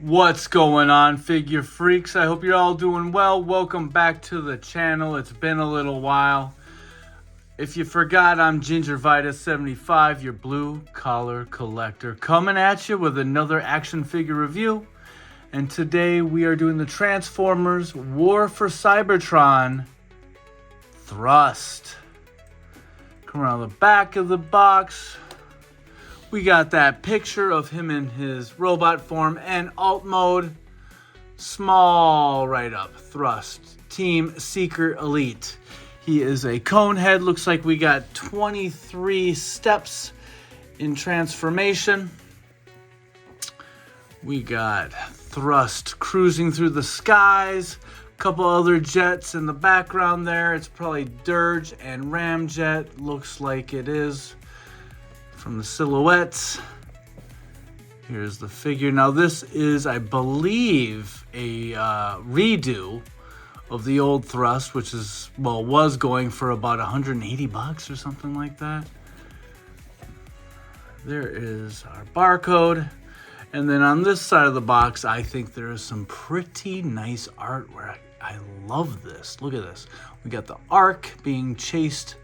What's going on, figure freaks? I hope you're all doing well. Welcome back to the channel. It's been a little while. If you forgot, I'm Gingervitus75, your blue collar collector, coming at you with another action figure review. And today we are doing the Transformers War for Cybertron Thrust. Come around the back of the box. We got that picture of him in his robot form and alt mode. Small write-up. Thrust. Team Seeker Elite. He is a cone head. Looks like we got 23 steps in transformation. We got Thrust cruising through the skies. A couple other jets in the background there. It's probably Dirge and Ramjet. Looks like it is. From the silhouettes. Here's the figure. Now this is, I believe, a redo of the old Thrust, which is, well, was going for about 180 bucks or something like that. There is our barcode. And then on this side of the box, I think there is some pretty nice artwork. I love this. Look at this. We got the Ark being chased,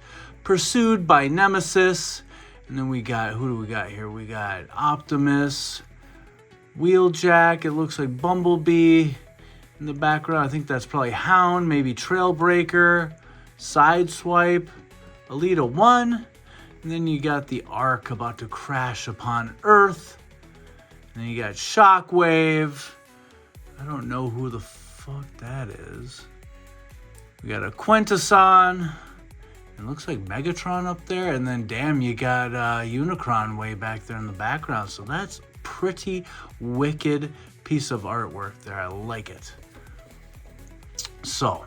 pursued by Nemesis. And then we got, who do we got here? We got Optimus, Wheeljack, it looks like Bumblebee in the background. I think that's probably Hound, maybe Trailbreaker, Sideswipe, Alita 1. And then you got the Ark about to crash upon Earth. And then you got Shockwave. I don't know who the fuck that is. We got a Quintesson. It looks like Megatron up there, and then damn, you got Unicron way back there in the background. So that's pretty wicked piece of artwork there. I like it. So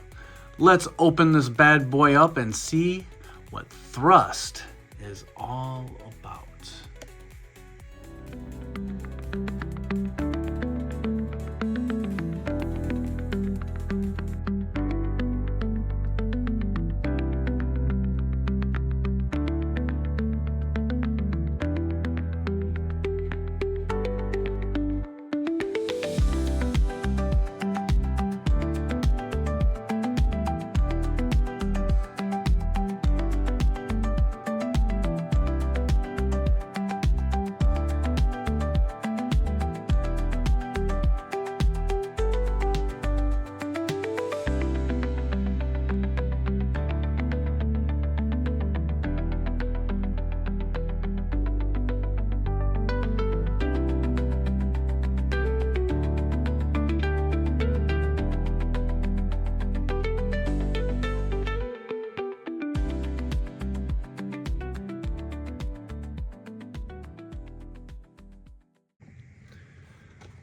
let's open this bad boy up and see what Thrust is all about.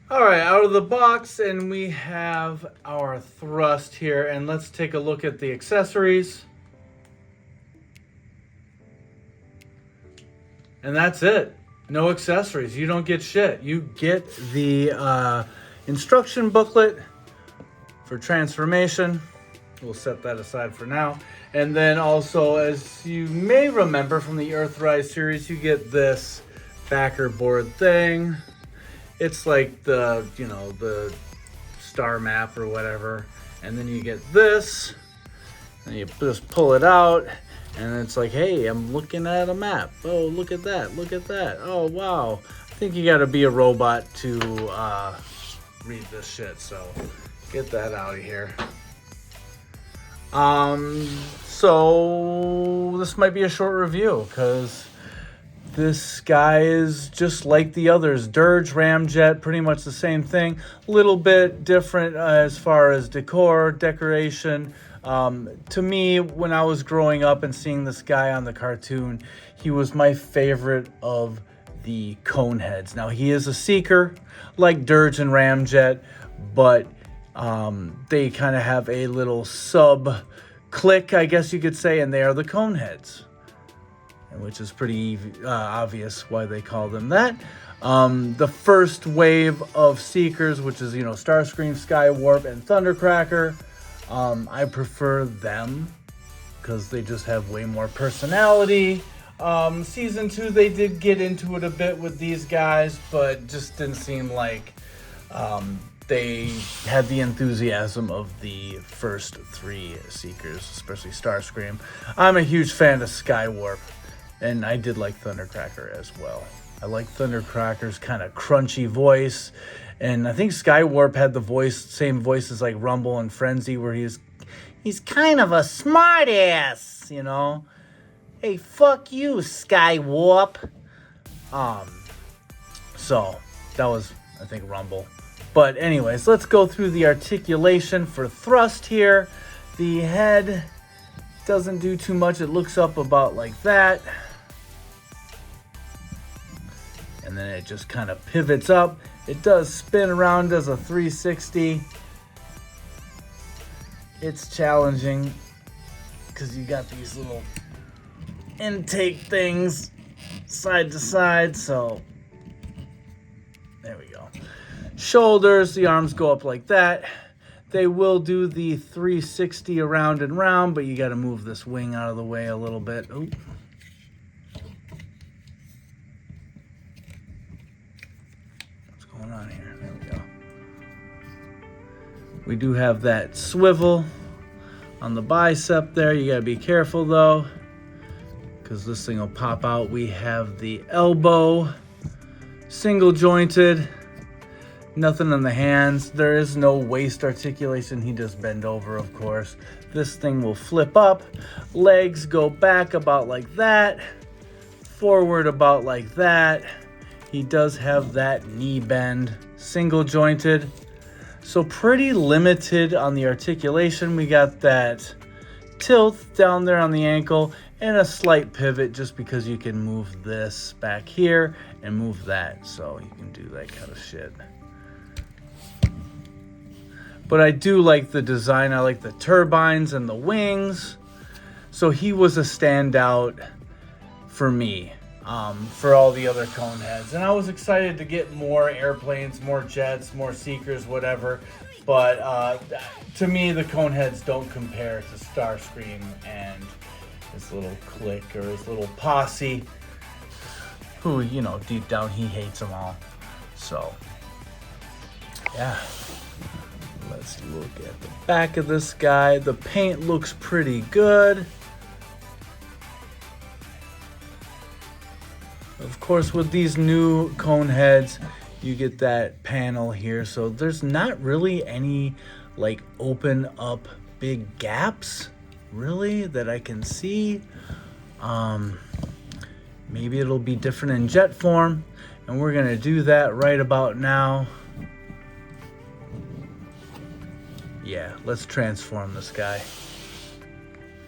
All right, out of the box, and we have our Thrust here, and let's take a look at the accessories. And that's it. No accessories. You don't get shit. You get the instruction booklet for transformation. We'll set that aside for now. And then also, as you may remember from the Earthrise series, you get this backer board thing. It's like the, you know, the star map or whatever. And then you get this, and you just pull it out, and it's like, hey, I'm looking at a map. Oh, look at that, look at that. Oh, wow. I think you gotta be a robot to read this shit, so get that out of here. So this might be a short review, because this guy is just like the others. Dirge, Ramjet, pretty much the same thing. A little bit different as far as decoration. To me, when I was growing up and seeing this guy on the cartoon, he was my favorite of the cone heads. Now, he is a Seeker, like Dirge and Ramjet, but they kind of have a little sub-clique, I guess you could say, and they are the cone heads, which is pretty obvious why they call them that. The first wave of Seekers, which is, you know, Starscream, Skywarp, and Thundercracker, I prefer them because they just have way more personality. Season 2, they did get into it a bit with these guys, but just didn't seem like They had the enthusiasm of the first 3 Seekers, especially Starscream. I'm a huge fan of Skywarp, and I did like Thundercracker as well. I like Thundercracker's kind of crunchy voice, and I think Skywarp had the same voice as like Rumble and Frenzy, where he's kind of a smartass, you know. Hey, fuck you, Skywarp. So that was, I think, Rumble. But anyways, let's go through the articulation for Thrust here. The head doesn't do too much. It looks up about like that. And then it just kind of pivots up. It does spin around, does a 360. It's challenging because you got these little intake things side to side, so there we go. Shoulders, the arms go up like that. They will do the 360 around and round, but you got to move this wing out of the way a little bit. Ooh. What's going on here? There we go. We do have that swivel on the bicep there. You got to be careful though, because this thing will pop out. We have the elbow, single jointed. Nothing on the hands. There is no waist articulation. He just bend over, of course. This thing will flip up. Legs go back about like that. Forward about like that. He does have that knee bend. Single jointed. So pretty limited on the articulation. We got that tilt down there on the ankle and a slight pivot just because you can move this back here and move that. So you can do that kind of shit. But I do like the design. I like the turbines and the wings. So he was a standout for me, for all the other cone heads. And I was excited to get more airplanes, more jets, more Seekers, whatever. But to me, the cone heads don't compare to Starscream and his little clique or his little posse, who, you know, deep down he hates them all. So, yeah. Let's look at the back of this guy. The paint looks pretty good. Of course, with these new cone heads, you get that panel here. So there's not really any like open up big gaps really that I can see. Maybe it'll be different in jet form, and we're gonna do that right about now. Yeah, let's transform this guy.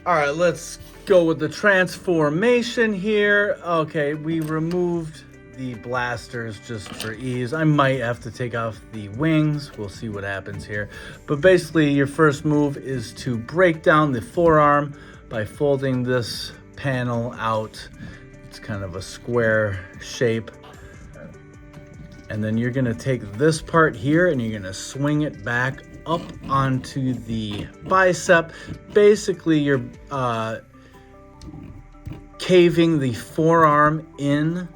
All right, let's go with the transformation here. Okay, we removed the blasters just for ease. I might have to take off the wings. We'll see what happens here. But basically, your first move is to break down the forearm by folding this panel out. It's kind of a square shape. And then you're gonna take this part here and you're gonna swing it back up onto the bicep. Basically, you're caving the forearm in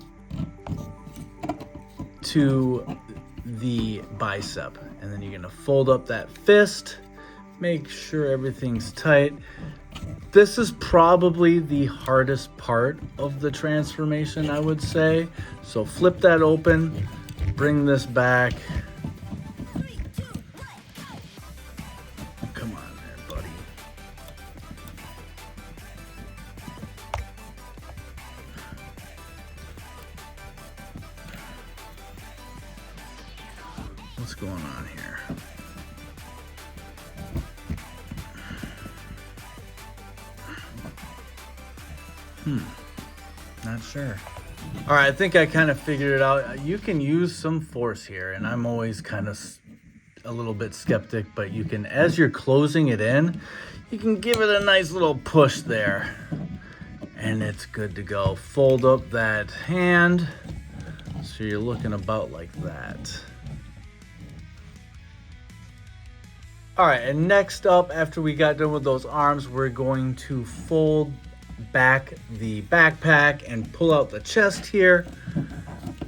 to the bicep. And then you're gonna fold up that fist, make sure everything's tight. This is probably the hardest part of the transformation, I would say. So flip that open, bring this back. Come on there, buddy. What's going on here? Not sure. All right, I think I kind of figured it out. You can use some force here, and I'm always kind of a little bit skeptic, but you can, as you're closing it in, you can give it a nice little push there, and it's good to go. Fold up that hand, so you're looking about like that. All right, and next up, after we got done with those arms, we're going to fold back the backpack and pull out the chest here.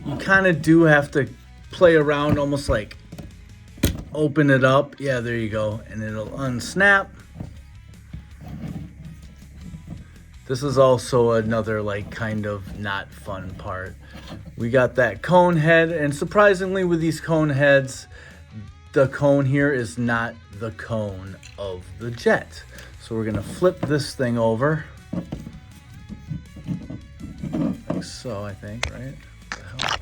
You kind of do have to play around, almost like open it up. Yeah, there you go. And it'll unsnap. This is also another like kind of not fun part. We got that cone head, and surprisingly with these cone heads, the cone here is not the cone of the jet. So we're gonna flip this thing over. Like so, I think, right? What the hell?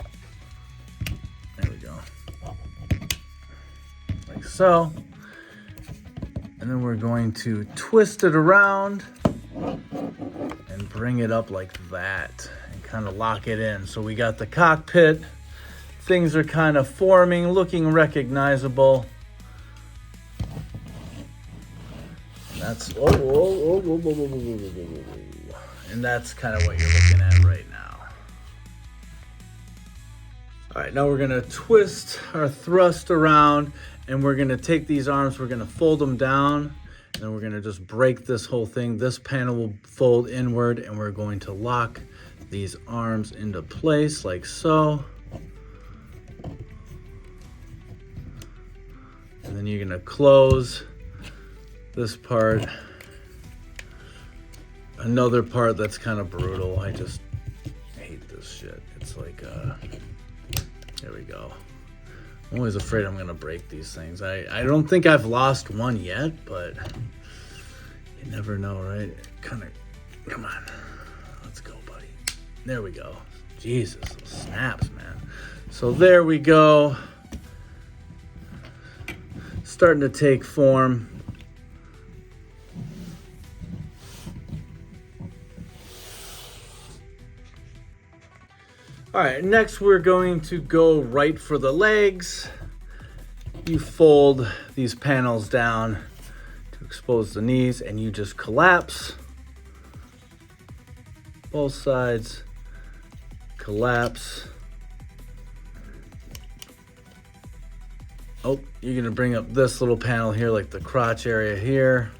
There we go. Like so. And then we're going to twist it around and bring it up like that and kind of lock it in. So we got the cockpit. Things are kind of forming, looking recognizable. And that's and that's kind of what you're looking at right now. All right, now we're gonna twist our thrust around, and we're gonna take these arms, we're gonna fold them down, and then we're gonna just break this whole thing. This panel will fold inward, and we're going to lock these arms into place like so. And then you're gonna close this part. Another part that's kind of brutal. I just hate this shit. It's like, there we go. I'm always afraid I'm gonna break these things. I don't think I've lost one yet, but you never know, right? Kind of, come on, let's go, buddy. There we go. Jesus, those snaps, man. So there we go. Starting to take form. All right, next we're going to go right for the legs. You fold these panels down to expose the knees, and you just collapse. Both sides, collapse. Oh, you're gonna bring up this little panel here, like the crotch area here.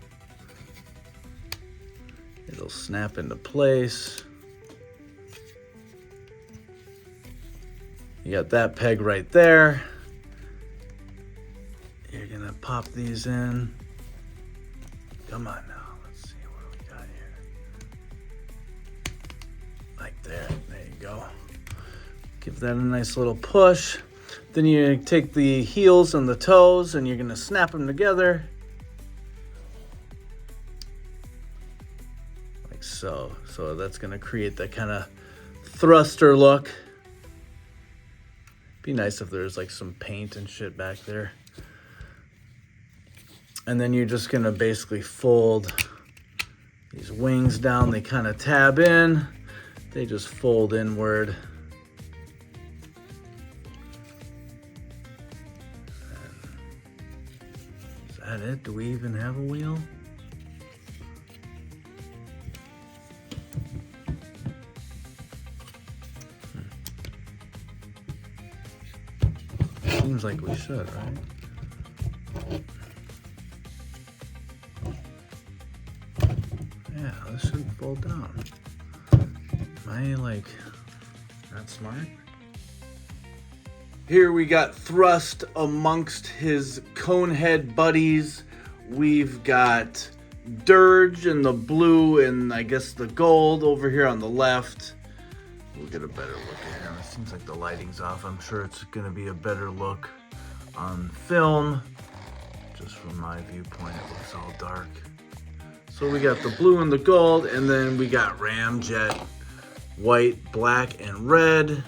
It'll snap into place. You got that peg right there. You're gonna pop these in. Come on now, let's see what we got here. Like there you go. Give that a nice little push. Then you take the heels and the toes and you're gonna snap them together. Like so. So that's gonna create that kind of thruster look. Be nice if there's like some paint and shit back there. And then you're just gonna basically fold these wings down. They kind of tab in. They just fold inward. Is that it? Do we even have a wheel? Seems like we should, right? Yeah, this should fold down. Am I like not smart? Here we got Thrust amongst his conehead buddies. We've got Dirge in the blue and I guess the gold over here on the left. We'll get a better look at him. It seems like the lighting's off. I'm sure it's gonna be a better look on film. Just from my viewpoint, it looks all dark. So we got the blue and the gold, and then we got Ramjet, white, black, and red.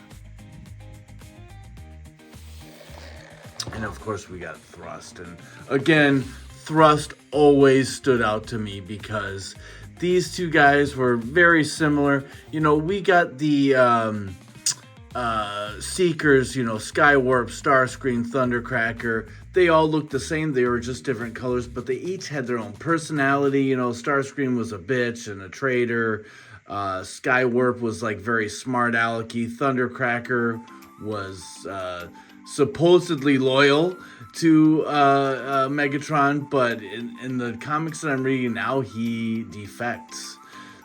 And of course we got Thrust. And again, Thrust always stood out to me because these two guys were very similar. You know, we got the Seekers, you know, Skywarp, Starscream, Thundercracker. They all looked the same. They were just different colors, but they each had their own personality. You know, Starscream was a bitch and a traitor. Skywarp was like very smart alecky. Thundercracker was supposedly loyal to Megatron, but in the comics that I'm reading now, he defects.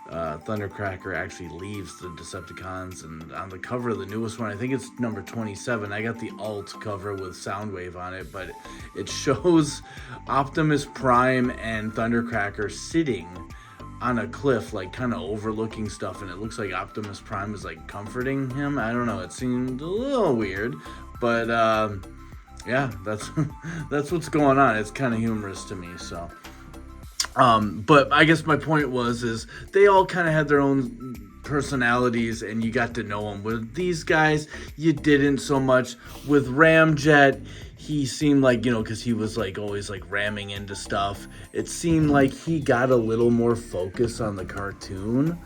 Thundercracker actually leaves the Decepticons, and on the cover of the newest one, I think it's number 27. I got the alt cover with Soundwave on it, but it shows Optimus Prime and Thundercracker sitting on a cliff, like kind of overlooking stuff, and it looks like Optimus Prime is like comforting him. I don't know, it seemed a little weird, but yeah, that's that's what's going on. It's kind of humorous to me. So but I guess my point is they all kind of had their own personalities, and you got to know them. With these guys, you didn't so much. With Ramjet, he seemed like, you know, because he was like always like ramming into stuff, it seemed like he got a little more focus on the cartoon.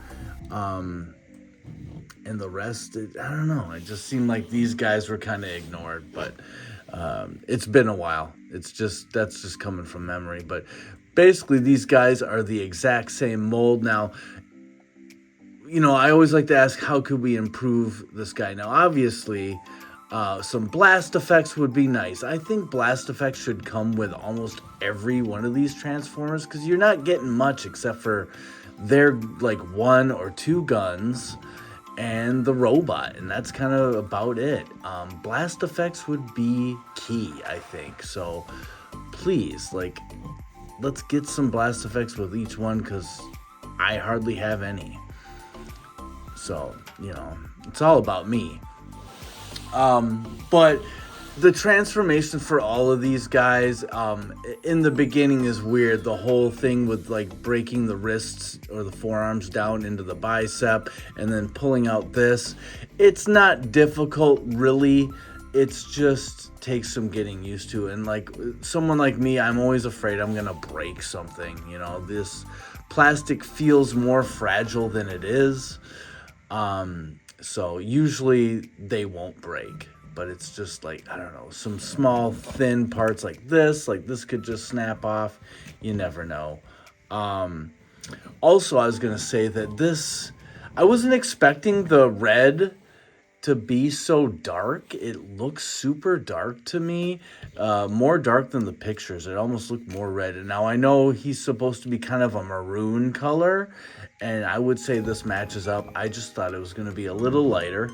And the rest, I don't know, it just seemed like these guys were kind of ignored. But it's been a while. That's just coming from memory. But basically, these guys are the exact same mold. Now, you know, I always like to ask, how could we improve this guy? Now, obviously, some blast effects would be nice. I think blast effects should come with almost every one of these Transformers, because you're not getting much except for their like 1 or 2 guns and the robot, and that's kind of about it. Blast effects would be key, I think. So please, like, let's get some blast effects with each one, because I hardly have any. So, you know, it's all about me. But the transformation for all of these guys, in the beginning is weird. The whole thing with like breaking the wrists or the forearms down into the bicep and then pulling out this. It's not difficult, really. It's just takes some getting used to. And like someone like me, I'm always afraid I'm going to break something. You know, this plastic feels more fragile than it is. So usually they won't break, but it's just like, I don't know, some small thin parts like this could just snap off. You never know. Also, I was going to say that I wasn't expecting the red to be so dark. It looks super dark to me, more dark than the pictures. It almost looked more red. And now I know he's supposed to be kind of a maroon color, and I would say this matches up. I just thought it was going to be a little lighter.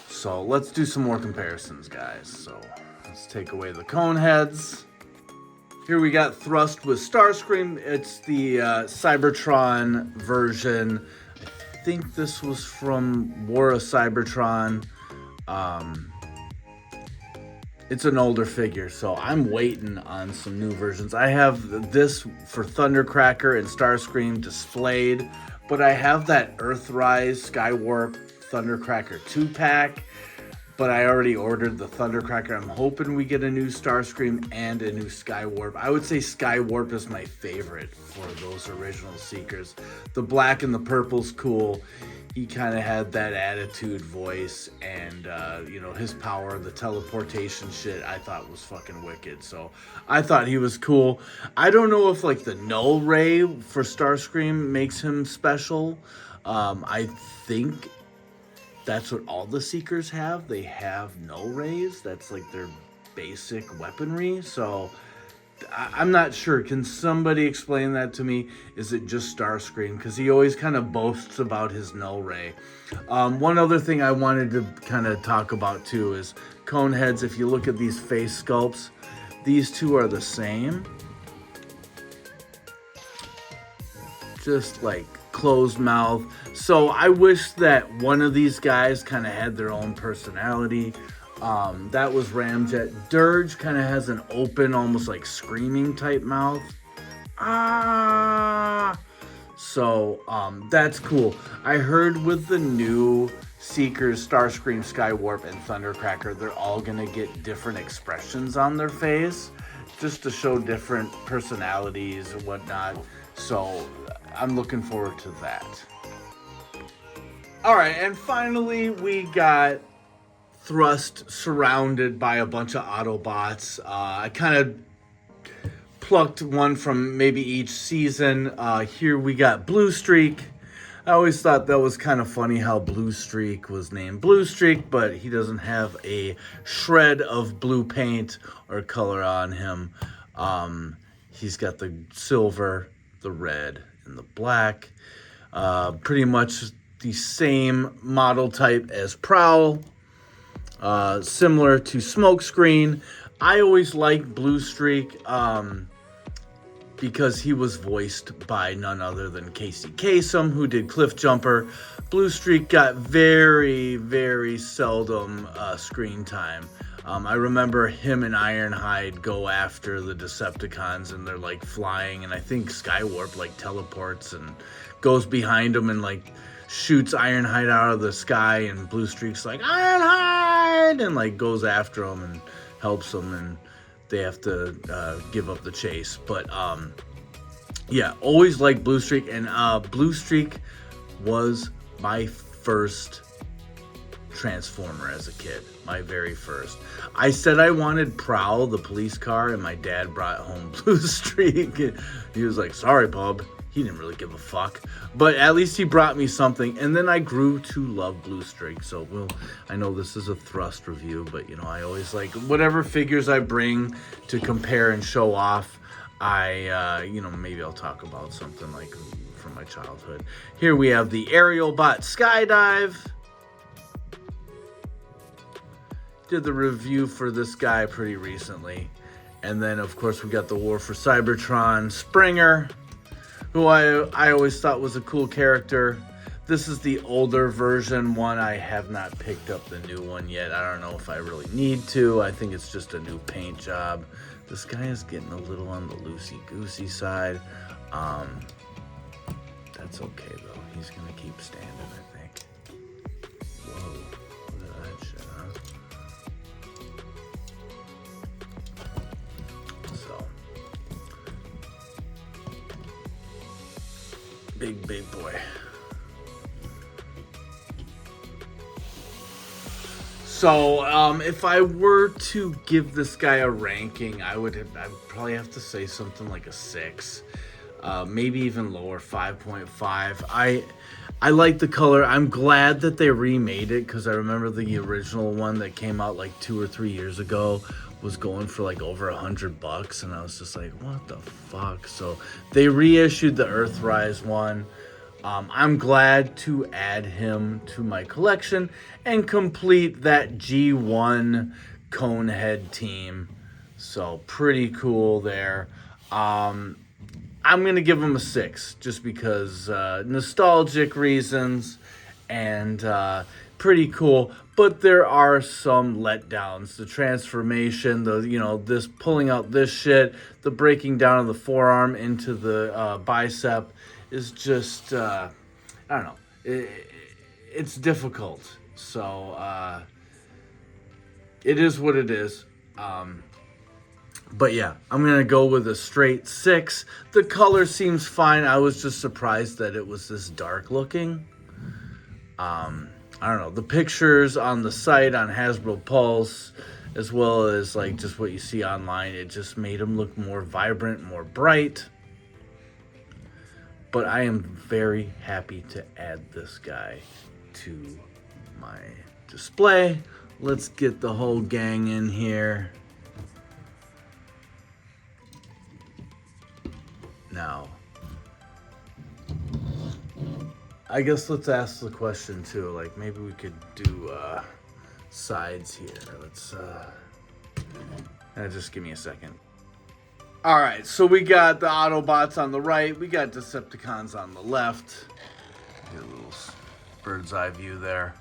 So let's do some more comparisons, guys. So let's take away the cone heads. Here we got Thrust with Starscream. It's the Cybertron version. I think this was from War of Cybertron. It's an older figure, so I'm waiting on some new versions. I have this for Thundercracker and Starscream displayed, but I have that Earthrise Skywarp Thundercracker 2-pack, but I already ordered the Thundercracker. I'm hoping we get a new Starscream and a new Skywarp. I would say Skywarp is my favorite for those original Seekers. The black and the purple's cool. He kind of had that attitude voice, and you know, his power, the teleportation shit, I thought was fucking wicked. So I thought he was cool. I don't know if like the null ray for Starscream makes him special. I think that's what all the Seekers have. They have null rays. That's like their basic weaponry. So I'm not sure. Can somebody explain that to me? Is it just Starscream? Because he always kind of boasts about his null ray. One other thing I wanted to kind of talk about too is Coneheads. If you look at these face sculpts, these two are the same. Just like closed mouth. So I wish that one of these guys kind of had their own personality. That was Ramjet. Dirge kind of has an open, almost like screaming type mouth. So that's cool. I heard with the new Seekers, Starscream, Skywarp, and Thundercracker, they're all gonna get different expressions on their face, just to show different personalities and whatnot. So I'm looking forward to that. All right, and finally we got Thrust surrounded by a bunch of Autobots. I kind of plucked one from maybe each season. Here we got Blue Streak. I always thought that was kind of funny how Blue Streak was named Blue Streak, but he doesn't have a shred of blue paint or color on him. He's got the the red and the black. Pretty much the same model type as Prowl. Similar to Smokescreen. I always liked Blue Streak because he was voiced by none other than Casey Kasem, who did Cliff Jumper. Blue Streak got very, very seldom screen time. I remember him and Ironhide go after the Decepticons, and they're like flying, and I think Skywarp like teleports and goes behind them and like shoots Ironhide out of the sky, and Blue Streak's like, Ironhide, and like goes after him and helps them, and they have to give up the chase. But yeah, always liked Blue Streak, and Blue Streak was my first Transformer as a kid, my very first. I said I wanted Prowl, the police car, and my dad brought home Blue Streak. He was like, sorry, bub. He didn't really give a fuck, but at least he brought me something, and then I grew to love Blue Streak. So, I know this is a Thrust review, but, you know, I always like whatever figures I bring to compare and show off. You know, maybe I'll talk about something like from my childhood. Here we have the Aerial Bot Skydive. Did the review for this guy pretty recently. And then, of course, we got the War for Cybertron Springer, who I always thought was a cool character. This is the older version one. I have not picked up the new one yet. I don't know if I really need to. I think it's just a new paint job. This guy is getting a little on the loosey-goosey side. That's okay, though. He's going to keep standing, I think. Whoa. Look at that shit, huh? So. Big boy. So, if I were to give this guy a ranking, I'd probably have to say something like a 6. Maybe even lower, 5.5. I like the color. I'm glad that they remade it, because I remember the original one that came out like 2 or 3 years ago was going for like over $100, and I was just like, what the fuck? So they reissued the Earthrise one. I'm glad to add him to my collection and complete that G1 Conehead team. So pretty cool there. I'm going to give him a 6 just because nostalgic reasons, and pretty cool. But there are some letdowns. The transformation, this pulling out this shit, the breaking down of the forearm into the bicep is just, I don't know. It's difficult. So it is what it is. But yeah, I'm going to go with a straight 6. The color seems fine. I was just surprised that it was this dark looking. I don't know. The pictures on the site on Hasbro Pulse, as well as like just what you see online, it just made him look more vibrant, more bright. But I am very happy to add this guy to my display. Let's get the whole gang in here. Now, I guess let's ask the question too. Like maybe we could do sides here. Let's just give me a second. All right, so we got the Autobots on the right. We got Decepticons on the left. Get a little bird's eye view there.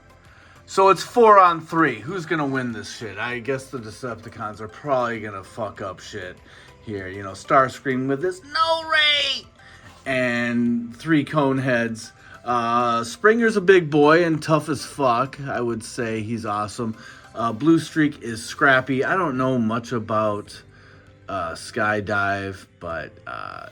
So it's 4 on 3. Who's gonna win this shit? I guess the Decepticons are probably gonna fuck up shit here. You know, Starscream with his no ray and 3 cone heads. Springer's a big boy and tough as fuck. I would say he's awesome. Blue Streak is scrappy. I don't know much about Skydive, but I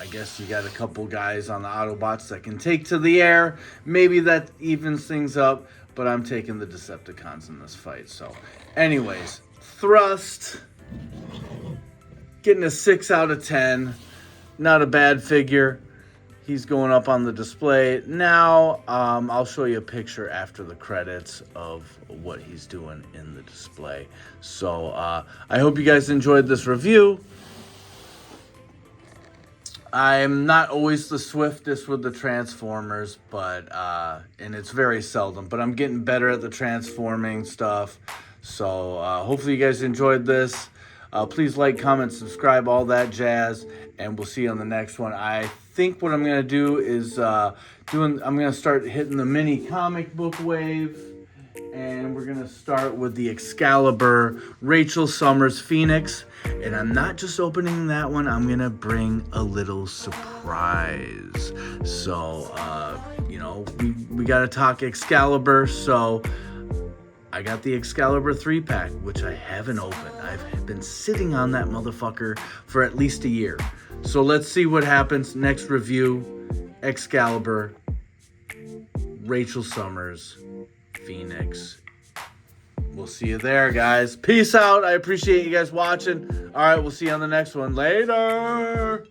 guess you got a couple guys on the Autobots that can take to the air. Maybe that evens things up, but I'm taking the Decepticons in this fight. So anyways, Thrust getting a 6 out of 10. Not a bad figure. He's going up on the display. Now, I'll show you a picture after the credits of what he's doing in the display. So, I hope you guys enjoyed this review. I'm not always the swiftest with the Transformers, but and it's very seldom. But I'm getting better at the transforming stuff. So hopefully you guys enjoyed this. Please like, comment, subscribe, all that jazz, and we'll see you on the next one. I think what I'm gonna do is I'm gonna start hitting the mini comic book wave. And we're going to start with the Excalibur Rachel Summers Phoenix. And I'm not just opening that one, I'm going to bring a little surprise. So, we got to talk Excalibur. So, I got the Excalibur 3-pack, which I haven't opened. I've been sitting on that motherfucker for at least a year. So, let's see what happens. Next review, Excalibur, Rachel Summers, Phoenix. We'll see you there, guys. Peace out. I appreciate you guys watching. All right, we'll see you on the next one. Later.